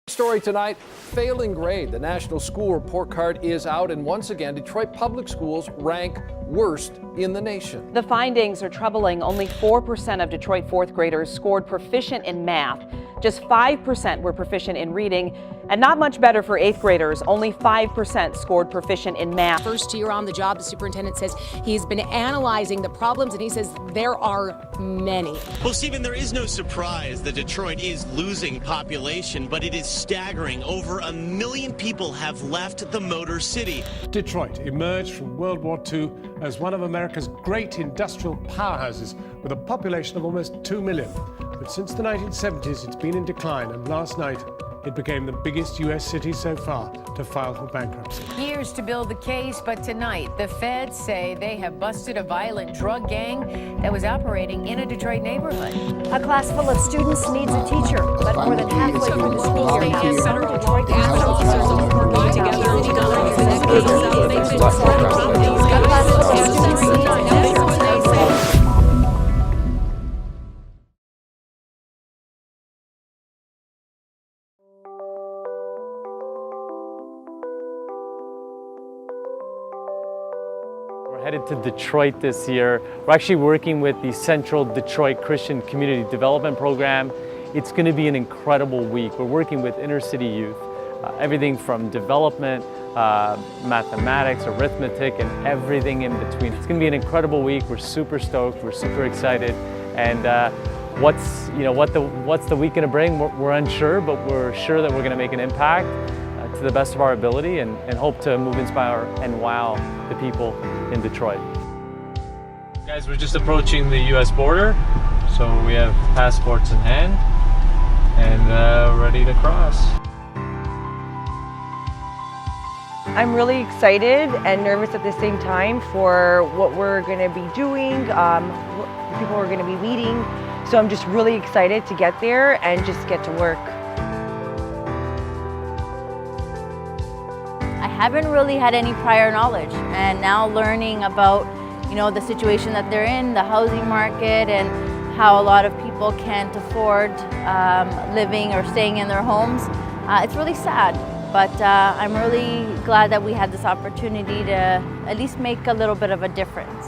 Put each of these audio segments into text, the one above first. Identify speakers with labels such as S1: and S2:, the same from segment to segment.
S1: Story tonight, failing grade. The National School Report Card is out, and once again, Detroit Public Schools rank worst in the nation.
S2: The findings are troubling. Only 4% of Detroit fourth graders scored proficient in math. Just 5% were proficient in reading, and not much better for eighth graders. Only 5% scored proficient in math.
S3: First year on the job, the superintendent says he's been analyzing the problems, and he says there are many.
S4: Well, Stephen, there is no surprise that Detroit is losing population, but it is staggering. Over 1 million people have left the Motor City.
S5: Detroit emerged from World War II as one of America's great industrial powerhouses with a population of almost 2 million. But since the 1970s, it's been in decline, and last night it became the biggest U.S. city so far to file for bankruptcy.
S6: Years to build the case, but tonight the feds say they have busted a violent drug gang that was operating in a Detroit neighborhood.
S7: A class full of students needs a teacher, but more than halfway through the school year now,
S3: Federal
S7: Detroit
S3: officers are working together.
S8: We're headed to Detroit this year. We're actually working with the Central Detroit Christian Community Development Program. It's going to be an incredible week. We're working with inner city youth, everything from development, mathematics, arithmetic, and everything in between. It's going to be an incredible week. We're super stoked. We're super excited. And what's the week going to bring? We're unsure, but we're sure that we're going to make an impact to the best of our ability and hope to move, inspire, and wow the people in Detroit. Guys, we're just approaching the U.S. border, so we have passports in hand and ready to cross.
S2: I'm really excited and nervous at the same time for what we're going to be doing, what people we're going to be meeting. So I'm just really excited to get there and just get to work.
S7: I haven't really had any prior knowledge, and now learning about, the situation that they're in, the housing market, and how a lot of people can't afford living or staying in their homes. It's really sad, but I'm really glad that we had this opportunity to at least make a little bit of a difference.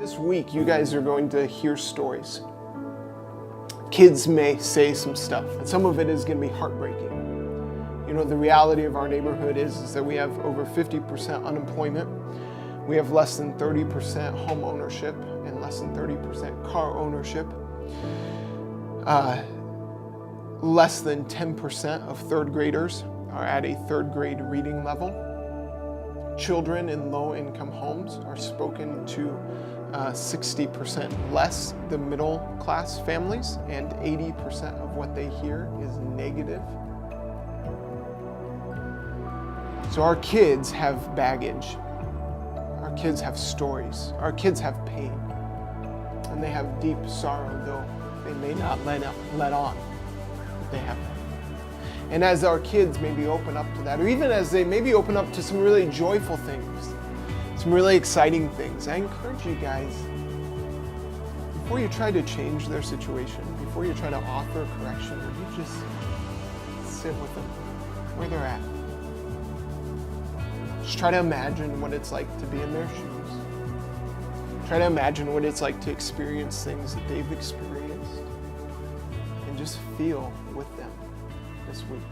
S9: This week, you guys are going to hear stories. Kids may say some stuff, and some of it is going to be heartbreaking. The reality of our neighborhood is that we have over 50% unemployment. We have less than 30% home ownership and less than 30% car ownership. Less than 10% of third graders are at a third grade reading level. Children in low-income homes are spoken to 60% less than middle-class families, and 80% of what they hear is negative. So our kids have baggage. Our kids have stories. Our kids have pain. And they have deep sorrow, though they may not let on. But they have that. And as our kids maybe open up to that, or even as they maybe open up to some really joyful things, some really exciting things, I encourage you guys, before you try to change their situation, before you try to offer correction, would you just sit with them where they're at? Just try to imagine what it's like to be in their shoes. Try to imagine what it's like to experience things that they've experienced, and just feel with them this week.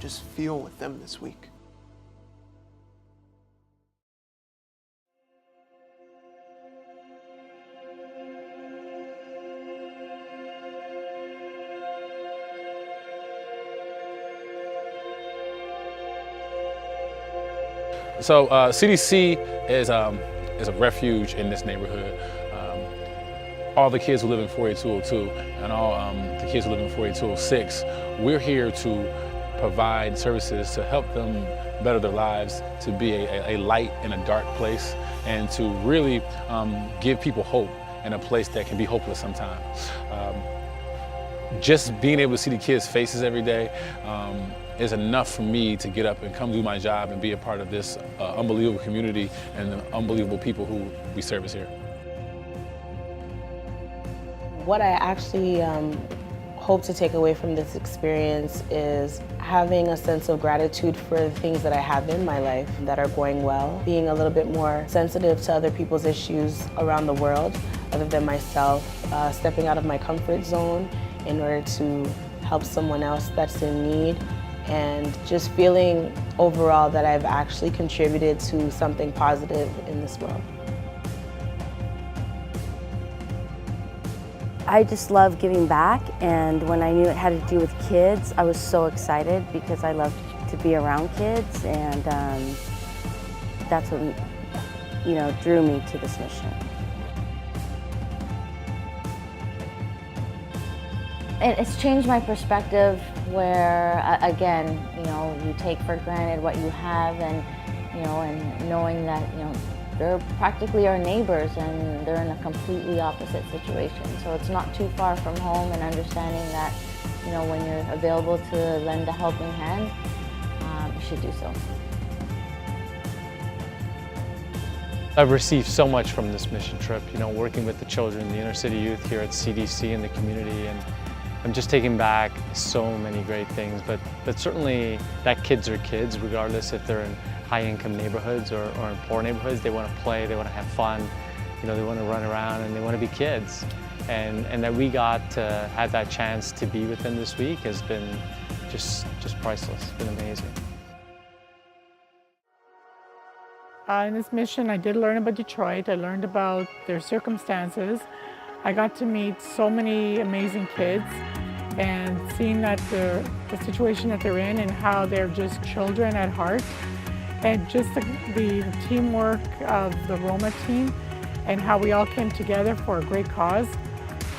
S9: Just feel with them this week.
S10: So CDC is a refuge in this neighborhood. All the kids who live in 48202 and all the kids who live in 48206, we're here to provide services to help them better their lives, to be a light in a dark place, and to really give people hope in a place that can be hopeless sometimes. Just being able to see the kids' faces every day is enough for me to get up and come do my job and be a part of this unbelievable community and the unbelievable people who we service here.
S11: What I actually hope to take away from this experience is having a sense of gratitude for the things that I have in my life that are going well, being a little bit more sensitive to other people's issues around the world other than myself, stepping out of my comfort zone in order to help someone else that's in need, and just feeling overall that I've actually contributed to something positive in this world.
S12: I just love giving back, and when I knew it had to do with kids, I was so excited because I love to be around kids, and that's what drew me to this mission. It's changed my perspective where, again, you take for granted what you have, and and knowing that they're practically our neighbors and they're in a completely opposite situation. So it's not too far from home, and understanding that when you're available to lend a helping hand, you should do so.
S8: I've received so much from this mission trip, working with the children, the inner city youth here at CDC and the community, and I'm just taking back so many great things, but certainly that kids are kids, regardless if they're in high-income neighborhoods or in poor neighborhoods. They want to play, they want to have fun, they want to run around, and they want to be kids. And that we got to have that chance to be with them this week has been just priceless. It's been amazing.
S13: In this mission, I did learn about Detroit. I learned about their circumstances. I got to meet so many amazing kids, and seeing that the situation that they're in and how they're just children at heart, and just the teamwork of the Roma team and how we all came together for a great cause,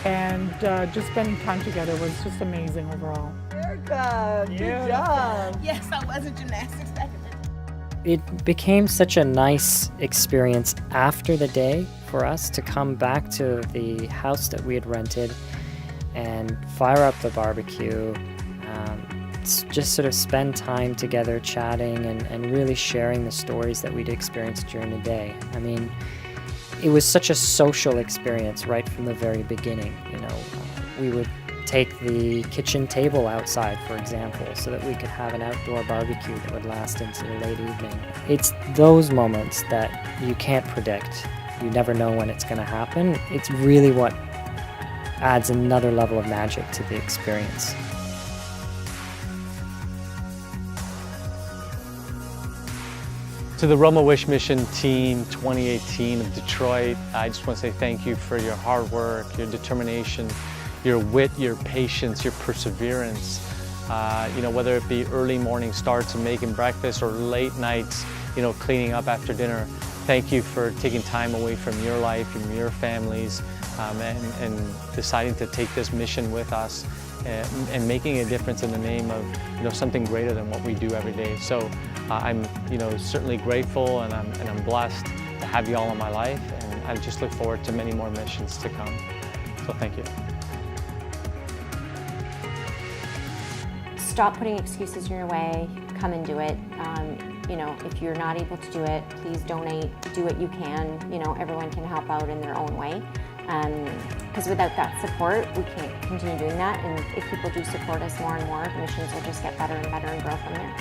S13: and just spending time together was just amazing overall.
S14: Erica, good job.
S15: Yes, I was a gymnastics back in the day.
S16: It became such a nice experience after the day for us to come back to the house that we had rented and fire up the barbecue, just sort of spend time together chatting and really sharing the stories that we'd experienced during the day. I mean, it was such a social experience right from the very beginning. We would take the kitchen table outside, for example, so that we could have an outdoor barbecue that would last into the late evening. It's those moments that you can't predict. You never know when it's going to happen. It's really what adds another level of magic to the experience.
S8: To the Roma Wish Mission Team 2018 of Detroit, I just want to say thank you for your hard work, your determination, your wit, your patience, your perseverance. Whether it be early morning starts and making breakfast or late nights, cleaning up after dinner. Thank you for taking time away from your life, from your families, and deciding to take this mission with us and making a difference in the name of something greater than what we do every day. So I'm certainly grateful, and I'm blessed to have you all in my life, and I just look forward to many more missions to come. So thank you.
S17: Stop putting excuses in your way. Come and do it. If you're not able to do it, please donate. Do what you can. Everyone can help out in their own way. Because without that support, we can't continue doing that. And if people do support us more and more, missions will just get better and better and grow from there.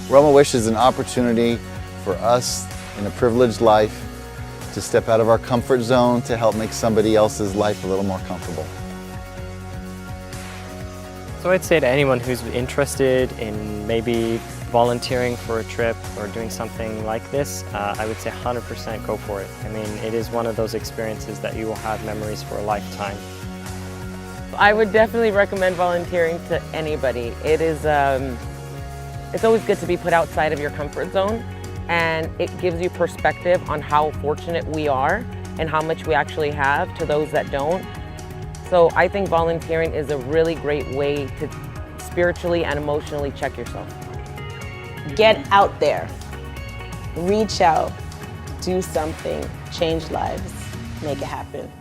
S18: Roma Wish is an opportunity for us in a privileged life to step out of our comfort zone to help make somebody else's life a little more comfortable.
S19: So I'd say to anyone who's interested in maybe volunteering for a trip or doing something like this, I would say 100% go for it. I mean, it is one of those experiences that you will have memories for a lifetime.
S20: I would definitely recommend volunteering to anybody. It is, it's always good to be put outside of your comfort zone, and it gives you perspective on how fortunate we are and how much we actually have to those that don't. So I think volunteering is a really great way to spiritually and emotionally check yourself.
S11: Get out there, reach out, do something, change lives, make it happen.